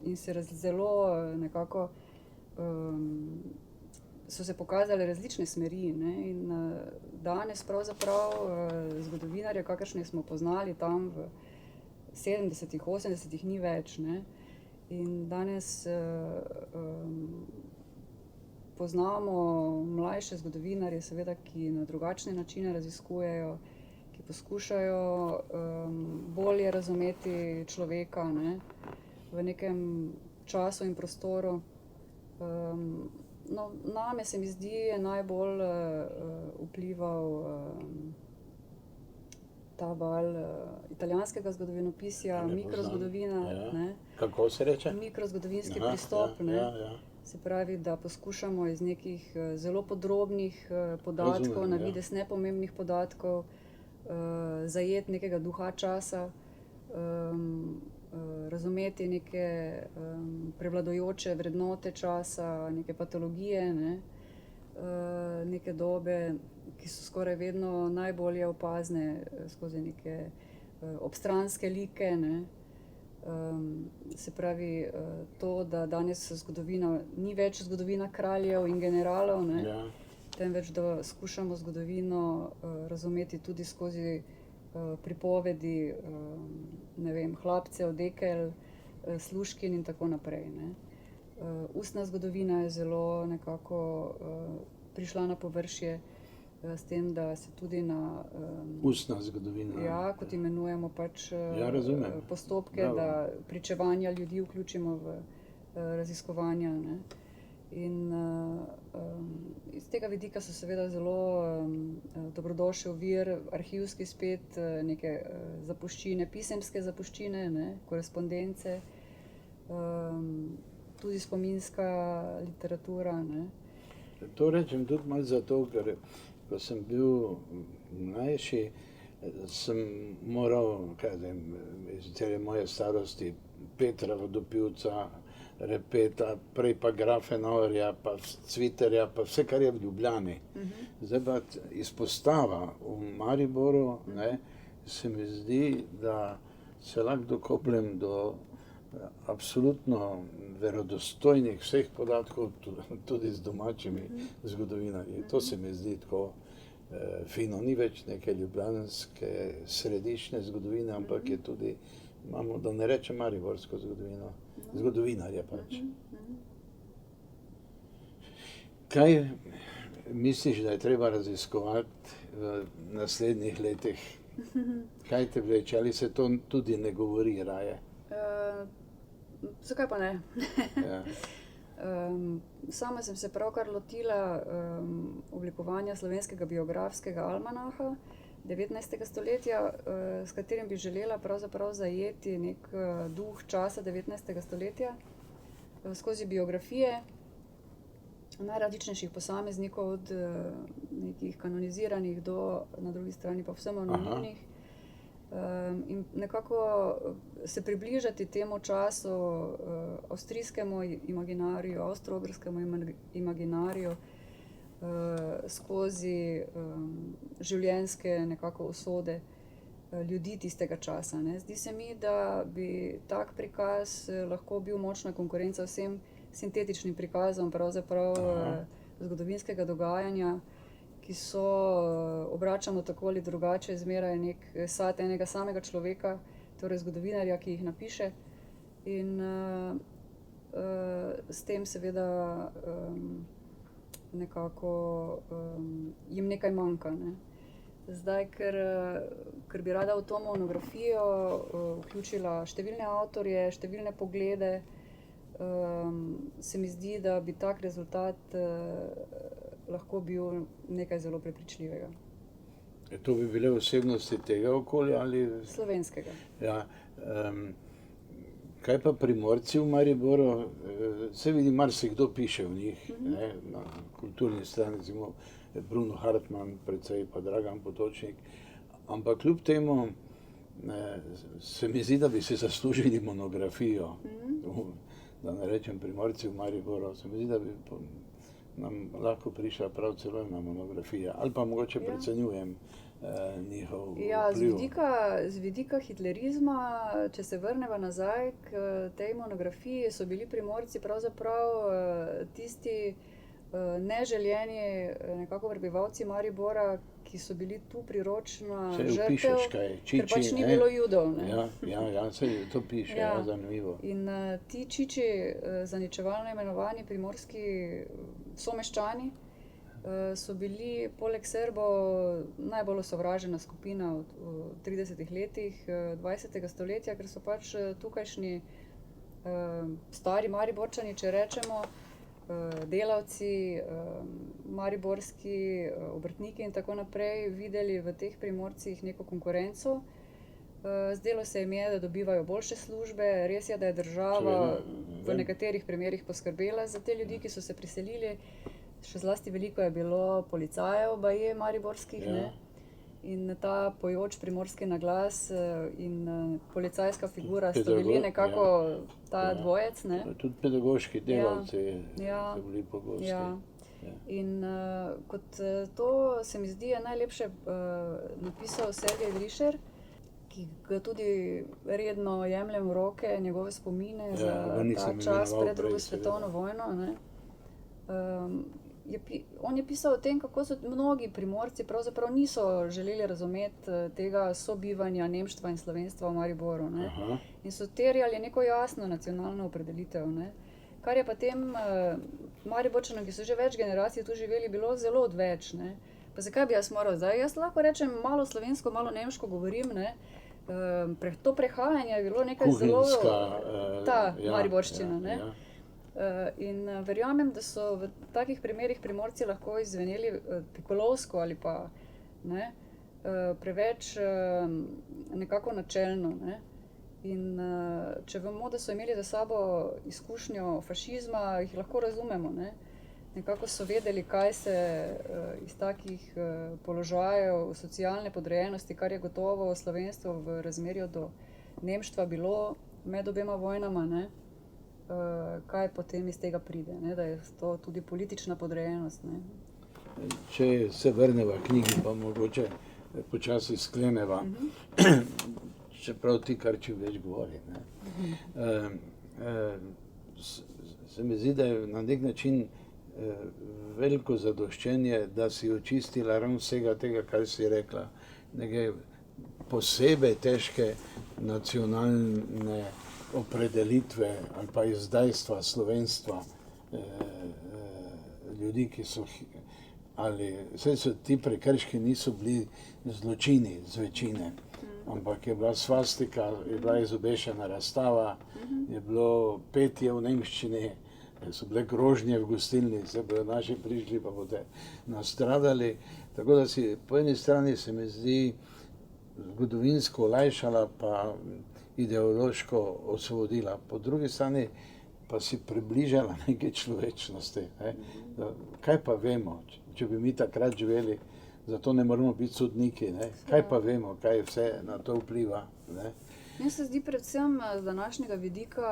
in se zelo nekako so se pokazale različne smeri, ne, in danes pravzaprav zgodovinarje, kakršne smo poznali tam v 70-ih, 80-ih, ni več, ne. In danes poznamo mlajše zgodovinarje, seveda, ki na drugačne načine raziskujejo, ki poskušajo bolje razumeti človeka, ne, v nekem času in prostoru. No, name se mi zdi, je najbolj vplival ta val italijanskega zgodovinopisja, mikrozgodovina, ne. Kako se reče? Mikrozgodovinski pristop, ne. Se pravi, da poskušamo iz nekih zelo podrobnih podatkov, na videz nepomembnih podatkov, zajeti nekega duha časa, razumeti neke prevladujoče vrednote časa, neke patologije, ne, neke dobe, ki so skoraj vedno najbolje opazne skozi neke obstranske like, ne. Se pravi, to, da danes zgodovina ni več zgodovina kraljev in generalov, ne, temveč da skušamo zgodovino razumeti tudi skozi pripovedi, ne vem, Hlapcev, Dekel, Služkin in tako naprej, ne. Ustna zgodovina je zelo nekako prišla na površje s tem, da se tudi na ustna zgodovina. Ja, kot imenujemo pač razumem. postopke, da pričevanja ljudi vključimo v raziskovanja. Ne. In iz tega vidika so seveda zelo dobrodošel vir, arhivski spet, neke zapuščine, pisemske zapuščine, ne, korespondence, tudi spominska literatura. Ne. To rečem tudi malo zato, ker ko sem bil mlajši, sem moral, iz cele moje starosti, Petra Vodopivca, Repeta, prej pa Grafenorja, pa Cviterja, pa vse, kar je v Ljubljani. Zdaj pa izpostava v Mariboru, ne, se mi zdi, da se lahko dokopljem do absolutno verodostojnih vseh podatkov, tudi z domačimi zgodovinarji. To se mi zdi tako fino. Ni več neke ljubljanske središčne zgodovine, ampak je tudi, imamo, da ne rečem mariborsko zgodovino, zgodovinarje pač. Kaj misliš, da je treba raziskovati v naslednjih letih? Kaj te vleče? Ali se to tudi ne govori raje? Zakaj pa ne? Ja. Sama sem se pravkar lotila oblikovanja slovenskega biografskega almanaha 19. stoletja, s katerim bi želela pravzaprav zajeti nek duh časa 19. stoletja skozi biografije najrazličnejših posameznikov, od nekih kanoniziranih do na drugi strani pa vsem anonimnih. In nekako se približati temu času, avstrijskemu imaginariju, avstro-ogrskemu imaginariju, skozi življenjske nekako usode ljudi tistega časa. Ne. Zdi se mi, da bi tak prikaz lahko bil močna konkurenca vsem sintetičnim prikazom pravzaprav zgodovinskega dogajanja, ki so, obračamo tako ali drugače, zmeraj nek sad enega samega človeka, torej zgodovinarja, ki jih napiše. In s tem seveda nekako jim nekaj manjka. Ne. Zdaj, ker bi rada v to monografijo vključila številne avtorje, številne poglede, se mi zdi, da bi tak rezultat lahko bil nekaj zelo prepričljivega. To bi bile osebnosti tega okolja ali? Slovenskega. Ja. Kaj pa Primorci v Mariboru? Se vidi, marsikdo piše v njih, ne, na kulturni strani, recimo Bruno Hartmann, precej pa Dragan Potočnik, ampak kljub temu se mi zdi, da bi si zaslužili monografijo, da ne rečem Primorci v Mariboru, se mi zdi, da bi nam lahko prišla prav celo ena monografija, ali pa mogoče precenjujem njihov vpliv. Ja, z vidika hitlerizma, če se vrneva nazaj k tej monografiji, so bili Primorci pravzaprav tisti neželjeni nekako prebivalci Maribora, ki so bili tu priročna žrtev, ker pač ni bilo Judov. Ne? Ja, saj to piše, ja, zanimivo. In ti Čiči, zaničevalno imenovani primorski someščani, so bili poleg Srbov najbolj osovražena skupina v 30 letih 20. stoletja, ker so pač tukajšnji stari Mariborčani, če rečemo, delavci, mariborski obrtniki in tako naprej, videli v teh Primorcih neko konkurenco. Zdelo se jim je, da dobivajo boljše službe, res je, da je država v nekaterih primerih poskrbela za te ljudi, ki so se priselili. Še zlasti veliko je bilo policajev baje mariborskih, ne? In ta pojoč primorski naglas in policajska figura sta bili nekako ta dvojec, ne. Tudi pedagoški delavci so bili pogosti. In kot to se mi zdi je najlepše napisal Sergej Grischer, ki ga tudi redno jemljem v roke, njegove spomine za ta čas pred drugo svetovno vojno, ne. On je pisal o tem, kako so mnogi Primorci pravzaprav niso želeli razumeti tega sobivanja nemštva in slovenstva v Mariboru, ne. In so terjali neko jasno nacionalno opredelitev, ne. Kar je pa tem Mariborčanom, ki so že več generacij tu živeli, bilo zelo odveč, ne. Pa zakaj bi jaz moral zdaj? Jaz lahko rečem malo slovensko, malo nemško govorim, ne. To prehajanje je bilo nekaj zelo... Kuhinjska, ta mariborščina, ne. In verjamem, da so v takih primerih Primorci lahko izveneli pikolovsko ali pa ne, preveč nekako načelno. Ne. In če vemo, da so imeli za sabo izkušnjo fašizma, jih lahko razumemo. Ne. Nekako so vedeli, kaj se iz takih položajev socialne podrejenosti, kar je gotovo slovenstvo v razmerju do nemštva bilo med obema vojnama, ne, kaj potem iz tega pride, ne, da je to tudi politična podrejenost. Ne. Če se vrneva knjigi, pa mogoče počasi skleneva, čeprav ti kar čim več govori. Se mi zdi, da je na nek način veliko zadoščenje, da si očistila ravno vsega tega, kar si rekla, neke posebej težke nacionalne opredelitve ali pa izdajstva slovenstva ljudi, ki so ali vse so ti prekrški niso bili zločini z večine, ampak je bila svastika, je bila izobešena razstava, je bilo petje v nemščini, so bile grožnje v gostilni, se bodo naši prišli pa bodo nastradali. Tako da si po eni strani se mi zdi zgodovinsko olajšala pa ideološko osvobodila, po drugi strani pa si približala neke človečnosti. Ne? Kaj pa vemo, če bi mi takrat živeli, zato ne moramo biti sodniki, ne? Kaj pa vemo, kaj vse na to vpliva. Ne? Meni se zdi predvsem z današnjega vidika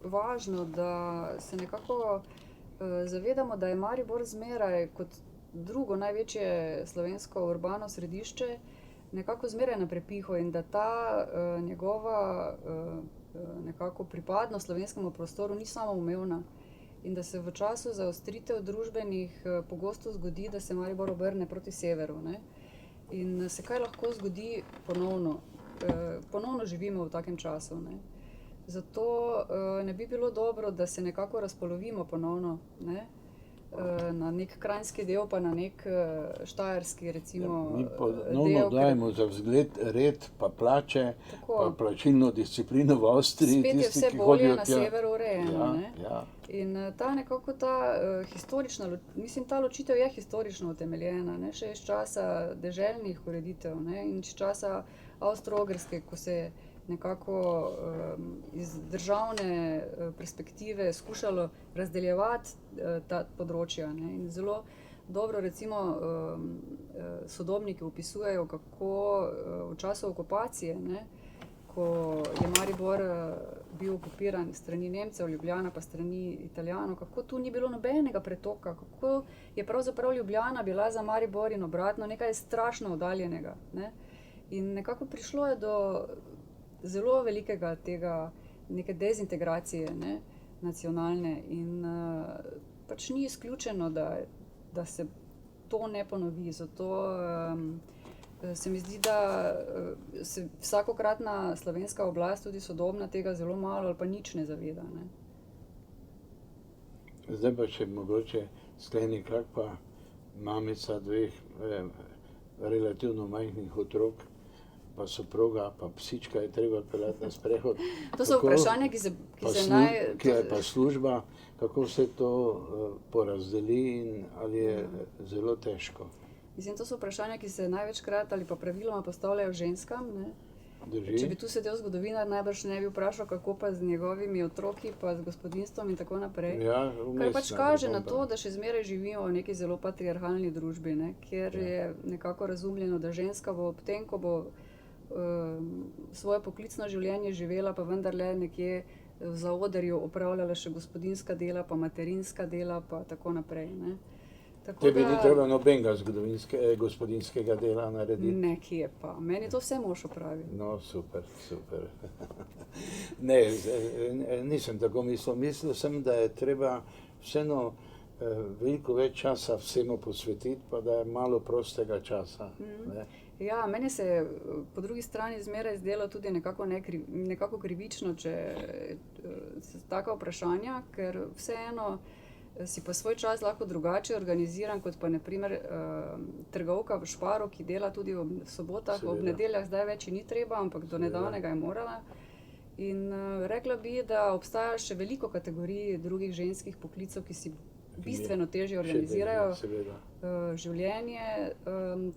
važno, da se nekako zavedamo, da je Maribor zmeraj kot drugo največje slovensko urbano središče nekako zmeraj na prepihu in da ta njegova nekako pripadnost slovenskemu prostoru ni samoumevna in da se v času zaostritev družbenih pogosto zgodi, da se Maribor obrne proti severu. Ne? In se kaj lahko zgodi ponovno? Ponovno živimo v takem času. Ne? Zato ne bi bilo dobro, da se nekako razpolovimo ponovno, ne? Na nek kranjski del, pa na nek štajerski, recimo, mi ponovno dajemo za vzgled red, pa plače, pa plačilno disciplino v Avstriji. Spet je vse bolje na severu urejeno. Ja. In ta historična, mislim, ta ločitev je historično utemeljena, ne? Še iz časa deželnih ureditev, ne? In iz časa Avstro-Ogrske, ko se je nekako iz državne perspektive skušalo razdeljevati ta področja. Ne? In zelo dobro recimo sodobniki opisujejo, kako v času okupacije, ne, ko je Maribor bil okupiran strani Nemcev, Ljubljana pa strani Italijanov, kako tu ni bilo nobenega pretoka, kako je pravzaprav Ljubljana bila za Maribor in obratno nekaj strašno oddaljenega. Ne? In nekako prišlo je do zelo velikega tega, neke dezintegracije, ne, nacionalne in pač ni izključeno, da se to ne ponovi. Zato se mi zdi, da se vsakokratna slovenska oblast, tudi sodobna, tega zelo malo ali pa nič ne zaveda. Ne. Zdaj pa še mogoče skleni, kak pa mamica dveh relativno majhnih otrok, pa soproga, pa psička je treba peljati na sprehod. To so vprašanja, ki se pa služba, kako se to porazdeli in ali je zelo težko? Mislim, to so vprašanja, ki se največkrat ali pa praviloma postavljajo ženskam. Ne? Drži. Če bi tu sedel zgodovinar, najbrž ne bi vprašal, kako pa z njegovimi otroki, pa z gospodinjstvom in tako naprej. Ja, kar pač kaže na to, da še zmeraj živimo v neki zelo patriarhalni družbi, ne? Kjer je nekako razumljeno, da ženska bo ob tem, ko bo svoje poklicno življenje živela, pa vendarle nekje v zaodrju opravljala še gospodinjska dela, pa materinska dela, pa tako naprej. Ne? Tebi ni treba nobenega gospodinjskega dela narediti? Ne, kje pa. Meni to vse mož opravi. No, super. Ne, nisem tako mislil. Mislil sem, da je treba vseeno veliko več časa vsemu posvetiti, pa da je malo prostega časa. Ne? Ja, meni se je po drugi strani zmeraj zdelo tudi nekako krivično, če taka vprašanja, ker vseeno si pa svoj čas lahko drugače organiziran, kot pa na primer trgovka v Šparu, ki dela tudi ob sobotah, ob nedeljah, zdaj več ni treba, ampak do nedavnega je morala. In rekla bi, da obstaja še veliko kategorij drugih ženskih poklicev, ki si bistveno težje organizirajo življenje,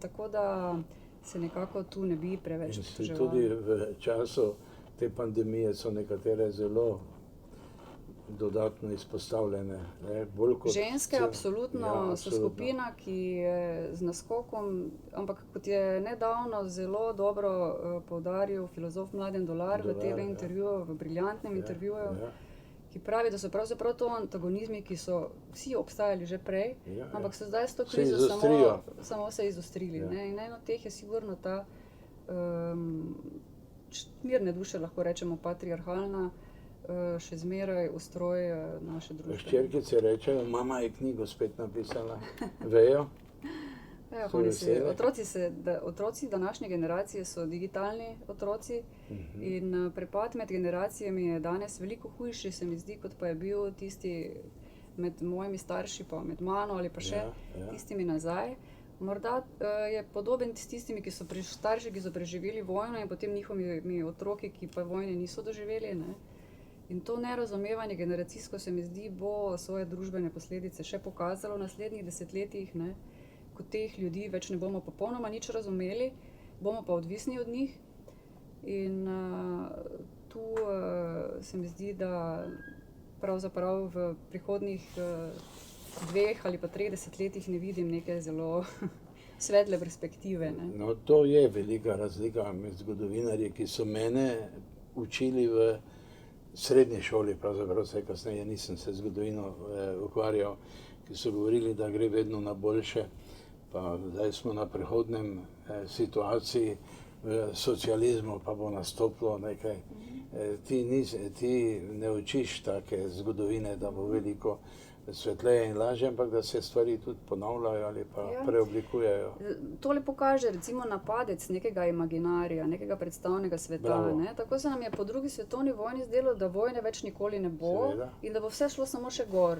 tako da se nekako tu ne bi preveč obtoževali. Tudi v času te pandemije so nekatere zelo dodatno izpostavljene. Bolj kot ženske absolutno so skupina, ki je z naskokom, ampak kot je nedavno zelo dobro poudaril filozof Mladen Dolar v TV intervjuju, v briljantnem intervjuju, ki pravi, da so pravzaprav to antagonizmi, ki so vsi obstajali že prej, ampak so zdaj s to krizo samo se izostrili. In eno od teh je sigurno ta mirne duše, lahko rečemo patriarhalna, še zmeraj ustroj naše družbe. Hčerkice rečejo, mama je knjigo spet napisala. Vejo? Otroci današnje generacije so digitalni otroci in prepad med generacijami je danes veliko hujši, se mi zdi, kot pa je bil tisti med mojimi starši, pa med mano ali pa še tistimi nazaj. Morda je podoben s tistimi, ki so starši, ki so preživeli vojno in potem njihovimi otroki, ki pa vojne niso doživeli. In to nerazumevanje generacijsko, se mi zdi, bo svoje družbene posledice še pokazalo v naslednjih desetletjih, ko teh ljudi več ne bomo popolnoma nič razumeli, bomo pa odvisni od njih. In tu se mi zdi, da pravzaprav v prihodnjih 2 ali pa 3 desetletjih ne vidim neke zelo svetle perspektive. No, to je velika razlika med zgodovinarji, ki so mene učili v srednji šoli, pravzaprav vse kasneje nisem se zgodovino ukvarjal, ki so govorili, da gre vedno na boljše. Pa zdaj smo na prehodnem situaciji, v socializmu pa bo nastopilo nekaj. Ti ne učiš take zgodovine, da bo veliko svetleje in lažje, ampak da se stvari tudi ponavljajo ali pa preoblikujejo. Tole pokaže recimo napadec nekega imaginarija, nekega predstavnega sveta. Tako se nam je po drugi svetovni vojni zdelo, da vojne več nikoli ne bo in da bo vse šlo samo še gor.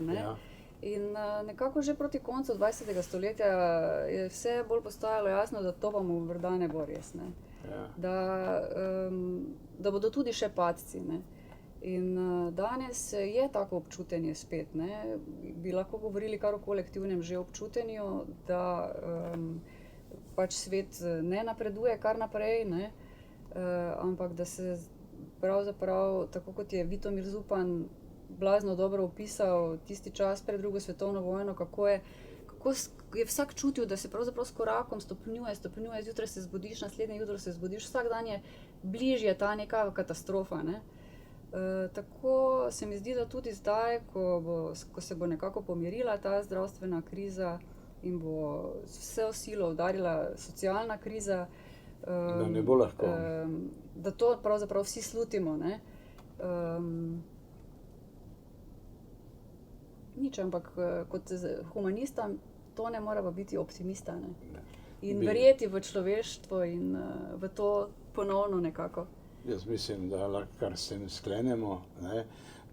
In nekako že proti koncu 20. stoletja je vse bolj postajalo jasno, da to pa morda ne bo res. Da bodo tudi še padci. In danes je tako občutenje spet. Bi lahko govorili kar o kolektivnem že občutenju, da pač svet ne napreduje kar naprej, ampak da se pravzaprav, tako kot je Vitomir Zupan blazno dobro opisal tisti čas pred drugo svetovno vojno, kako je vsak čutil, da se pravzaprav s korakom stopnjuje, zjutraj se zbudiš, naslednje jutro se zbudiš, vsak dan je bližje ta neka katastrofa. Tako se mi zdi, da tudi zdaj, ko se bo nekako pomirila ta zdravstvena kriza in bo vse silo udarila socialna kriza, da ne bo lahko. Da to pravzaprav vsi slutimo. Nič, ampak kot humanista to ne mora pa biti optimista. In verjeti v človeštvo in v to ponovno nekako. Jaz mislim, da lahko kar s tem sklenemo.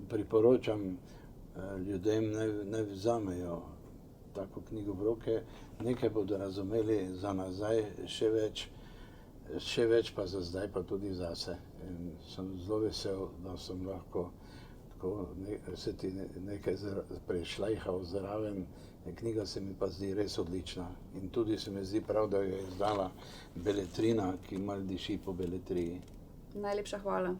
Priporočam ljudem, naj vzamejo tako knjigo v roke, nekaj bodo razumeli za nazaj, še več pa za zdaj, pa tudi zase. In sem zelo vesel, da sem lahko se ti nekaj prešlajhal zraven. Knjiga se mi pa zdi res odlična. In tudi se mi zdi prav, da jo je izdala Beletrina, ki malo diši po beletriji. Najlepša hvala.